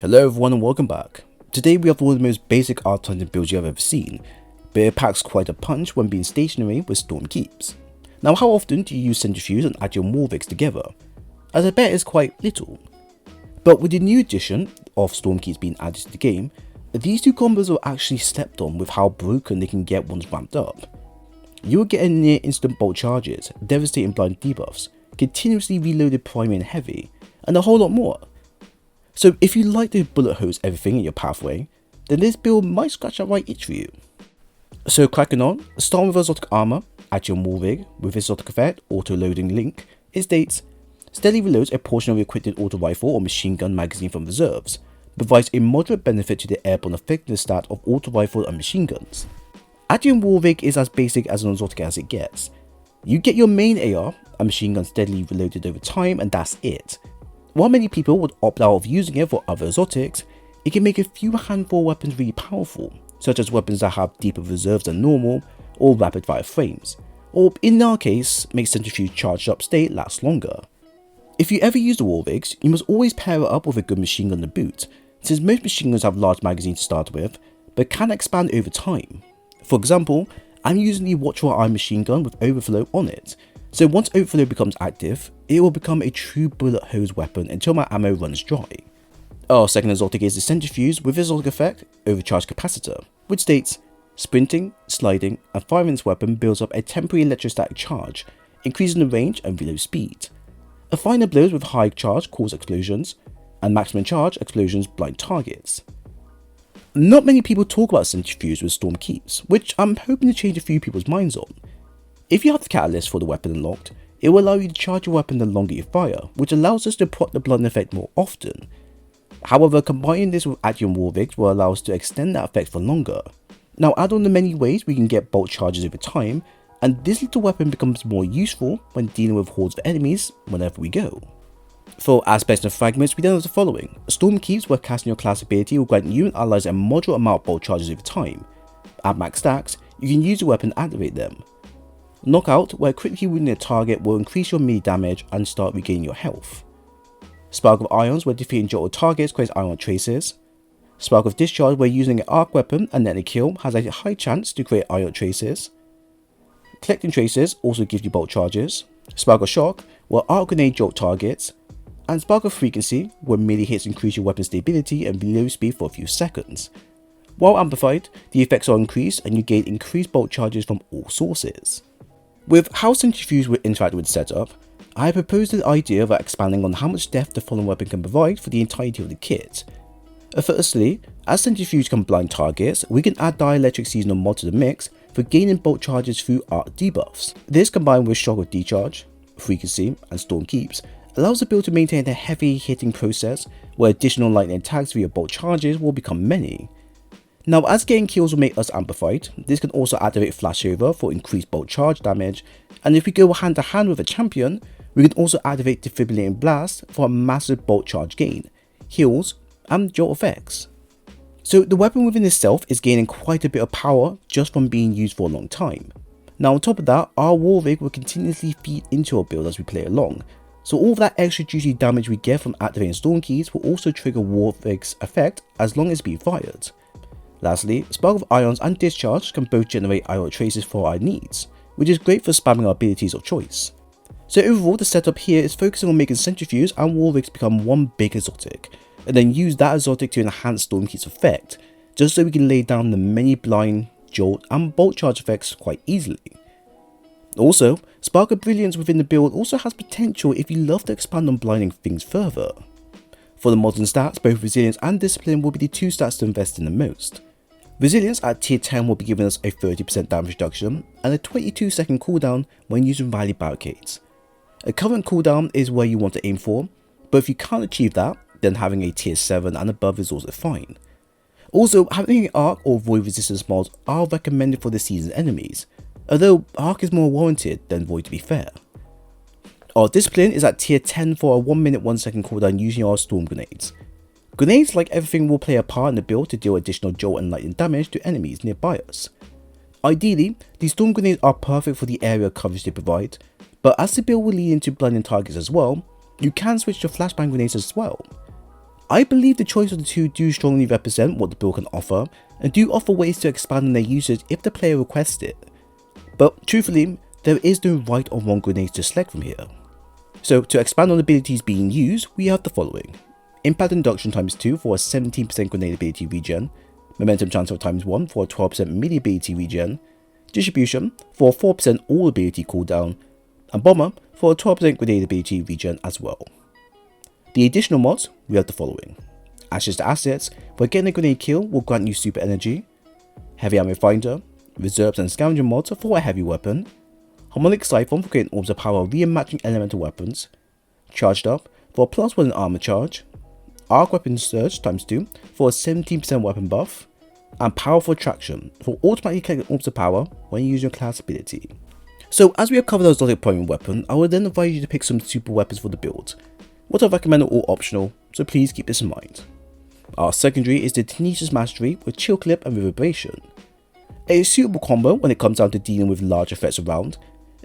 Hello everyone and welcome back. Today we have one of the most basic art hunting builds you have ever seen, but it packs quite a punch when being stationary with Storm Keeps. Now how often do you use Centrifuse and Actium War together? As I bet it's quite little. But with the new addition of Storm Keeps being added to the game, these two combos are actually slept on with how broken they can get once ramped up. You will get near instant bolt charges, devastating blind debuffs, continuously reloaded primary and heavy, and a whole lot more. So if you like to bullet hose everything in your pathway, then this build might scratch that right itch for you. So cracking on, starting with exotic armor, Actium War with exotic effect, auto loading link, it states, steadily reloads a portion of your equipped auto rifle or machine gun magazine from reserves, provides a moderate benefit to the airborne effectiveness stat of auto rifle and machine guns. Actium War is as basic as an exotic as it gets. You get your main AR, a machine gun steadily reloaded over time, and that's it. While many people would opt out of using it for other exotics, it can make a few handful weapons really powerful, such as weapons that have deeper reserves than normal, or rapid fire frames, or in our case, make Centrifuse charged up state last longer. If you ever use the Warwigs, you must always pair it up with a good machine gun to boot, since most machine guns have large magazines to start with, but can expand over time. For example, I'm using the Watchful Eye machine gun with overflow on it, so once overflow becomes active, it will become a true bullet hose weapon until my ammo runs dry. Our second exotic is the Centrifuse with exotic effect, overcharged capacitor, which states, sprinting, sliding, and firing this weapon builds up a temporary electrostatic charge, increasing the range and reload speed. A finer blows with high charge cause explosions, and maximum charge explosions blind targets. Not many people talk about Centrifuse with Storm Keeps, which I'm hoping to change a few people's minds on. If you have the catalyst for the weapon unlocked, it will allow you to charge your weapon the longer you fire, which allows us to proc the blunt effect more often. However, combining this with Actium War will allow us to extend that effect for longer. Now add on the many ways we can get bolt charges over time, and this little weapon becomes more useful when dealing with hordes of enemies whenever we go. For aspects and fragments, we then have the following. Storm Keeps, where casting your class ability will grant you and allies a moderate amount of bolt charges over time. At max stacks, you can use the weapon and activate them. Knockout, where critically wounding a target will increase your melee damage and start regaining your health. Spark of Ions, where defeating jolted targets creates ion traces. Spark of Discharge, where using an arc weapon and then a kill has a high chance to create ion traces. Collecting traces also gives you bolt charges. Spark of Shock, where arc grenade jolt targets. And Spark of Frequency, where melee hits increase your weapon stability and reload speed for a few seconds. While amplified, the effects are increased and you gain increased bolt charges from all sources. With how Centrifuse will interact with the setup, I proposed the idea of expanding on how much depth the fallen weapon can provide for the entirety of the kit. Firstly, as Centrifuse can blind targets, we can add dielectric seasonal mod to the mix for gaining bolt charges through arc debuffs. This combined with Shock of Discharge, Frequency, and Storm Keeps allows the build to maintain a heavy hitting process where additional lightning attacks via bolt charges will become many. Now as getting kills will make us amplified, this can also activate flashover for increased bolt charge damage, and if we go hand to hand with a champion, we can also activate defibrillating blast for a massive bolt charge gain, heals, and jolt effects. So the weapon within itself is gaining quite a bit of power just from being used for a long time. Now on top of that, our Warwig will continuously feed into our build as we play along, so all of that extra juicy damage we get from activating Storm Keys will also trigger Warwig's effect as long as being fired. Lastly, Spark of Ions and Discharge can both generate ion traces for our needs, which is great for spamming our abilities of choice. So overall, the setup here is focusing on making Centrifuse and Warwigs become one big exotic, and then use that exotic to enhance Storm Keys' effect, just so we can lay down the many blind, jolt and bolt charge effects quite easily. Also, Spark of Brilliance within the build also has potential if you love to expand on blinding things further. For the modern stats, both Resilience and Discipline will be the two stats to invest in the most. Resilience at tier 10 will be giving us a 30% damage reduction and a 22-second cooldown when using Rally Barricades. A current cooldown is where you want to aim for, but if you can't achieve that, then having a tier 7 and above is also fine. Also, having an Arc or Void resistance mods are recommended for the seasoned enemies, although Arc is more warranted than Void to be fair. Our Discipline is at tier 10 for a 1 minute 1 second cooldown using our Storm Grenades. Grenades, like everything, will play a part in the build to deal additional jolt and lightning damage to enemies nearby us. Ideally, these Storm Grenades are perfect for the area coverage they provide, but as the build will lead into blinding targets as well, you can switch to flashbang grenades as well. I believe the choice of the two do strongly represent what the build can offer, and do offer ways to expand on their usage if the player requests it. But truthfully, there is no right or wrong grenades to select from here. So to expand on abilities being used, we have the following. Impact Induction ×2 for a 17% grenade ability regen, Momentum Transfer ×1 for a 12% melee ability regen, Distribution for a 4% all ability cooldown, and Bomber for a 12% grenade ability regen as well. The additional mods, we have the following. Ashes to Assets for getting a grenade kill will grant you super energy, Heavy Ammo Finder, Reserves and Scavenger mods for a heavy weapon, Harmonic Siphon for creating orbs of power re-matching elemental weapons, Charged Up for a +1 armor charge, Arc Weapon Surge ×2 for a 17% weapon buff, and Powerful Attraction for automatically collecting orbs of power when using your class ability. So as we have covered our exotic primary weapon, I would then advise you to pick some super weapons for the build. What I recommend are all optional, so please keep this in mind. Our secondary is the Tenacious Mastery with Chill Clip and Reverberation. A suitable combo when it comes down to dealing with large effects around.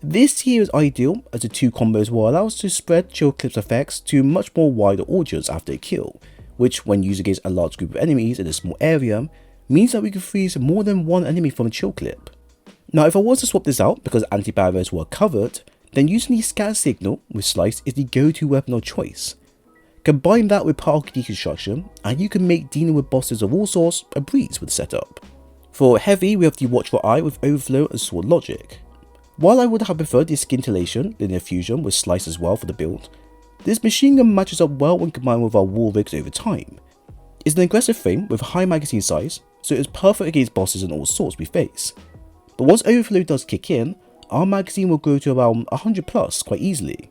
This here is ideal as the two combos will allow us to spread Chill Clip's effects to much more wider audience after a kill, which when used against a large group of enemies in a small area, means that we can freeze more than one enemy from a Chill Clip. Now if I was to swap this out because anti-barriers were covered, then using the Scatter Signal with Slice is the go-to weapon of choice. Combine that with Particle Deconstruction and you can make dealing with bosses of all sorts a breeze with the setup. For heavy, we have the Watchful Eye with Overflow and Sword Logic. While I would have preferred the Scintillation Linear Fusion with Slice as well for the build, this machine gun matches up well when combined with our wall rigs over time. It's an aggressive frame with high magazine size, so it is perfect against bosses and all sorts we face. But once Overflow does kick in, our magazine will go to around 100 plus quite easily.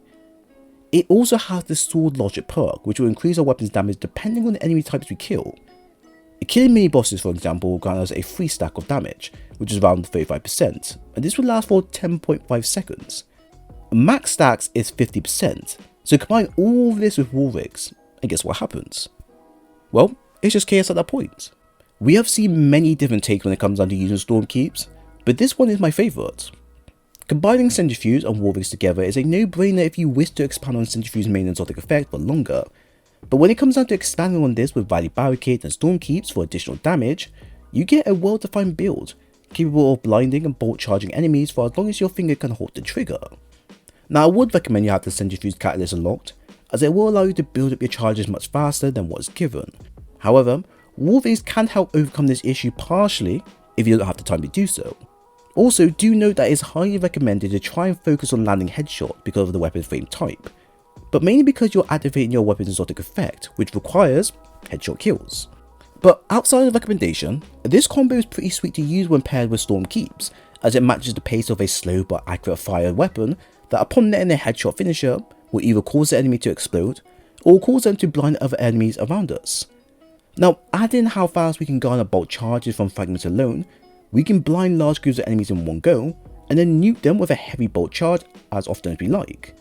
It also has the Sword Logic perk, which will increase our weapon's damage depending on the enemy types we kill. Killing mini bosses for example will grant us a free stack of damage, which is around 35%, and this will last for 10.5 seconds. Max stacks is 50%, so combine all of this with wall rigs, and guess what happens? Well, it's just chaos at that point. We have seen many different takes when it comes down to using Storm Keeps, but this one is my favourite. Combining Centrifuse and wall rigs together is a no-brainer if you wish to expand on Centrifuge's main exotic effect for longer, but when it comes down to expanding on this with Valley Barricade and Storm Keeps for additional damage, you get a well-defined build, capable of blinding and bolt charging enemies for as long as your finger can hold the trigger. Now I would recommend you have the Centrifuge Catalyst unlocked, as it will allow you to build up your charges much faster than what is given. However, wall rigs can help overcome this issue partially if you don't have the time to do so. Also, do note that it is highly recommended to try and focus on landing headshot because of the weapon frame type, but mainly because you're activating your weapon's exotic effect, which requires headshot kills. But outside of the recommendation, this combo is pretty sweet to use when paired with Storm Keeps, as it matches the pace of a slow but accurate fire weapon that upon netting a headshot finisher will either cause the enemy to explode or cause them to blind other enemies around us. Now add in how fast we can garner bolt charges from Fragments alone, we can blind large groups of enemies in one go and then nuke them with a heavy bolt charge as often as we like.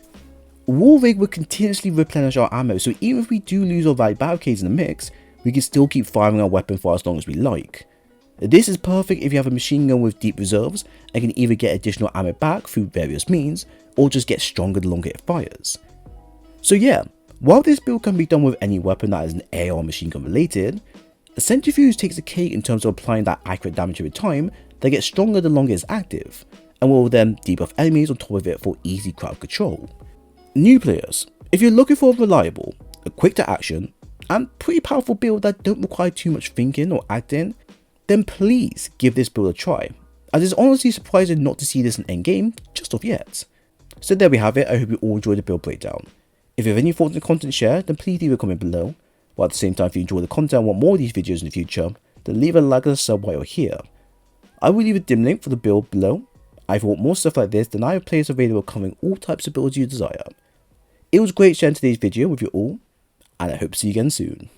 Wall Rig will continuously replenish our ammo, so even if we do lose our Valley Barricades in the mix, we can still keep firing our weapon for as long as we like. This is perfect if you have a machine gun with deep reserves and can either get additional ammo back through various means, or just get stronger the longer it fires. So yeah, while this build can be done with any weapon that is an AR machine gun related, Centrifuse takes the cake in terms of applying that accurate damage over time that gets stronger the longer it's active, and will then debuff enemies on top of it for easy crowd control. New players, if you're looking for a reliable, a quick to action, and pretty powerful build that don't require too much thinking or acting, then please give this build a try, as it's honestly surprising not to see this in Endgame just of yet. So there we have it. I hope you all enjoyed the build breakdown. If you have any thoughts on the content shared, then please leave a comment below, while at the same time if you enjoy the content and want more of these videos in the future, then leave a like and a sub while you're here. I will leave a dim link for the build below. If you want more stuff like this, then I have playlists available covering all types of builds you desire. It was great sharing today's video with you all, and I hope to see you again soon.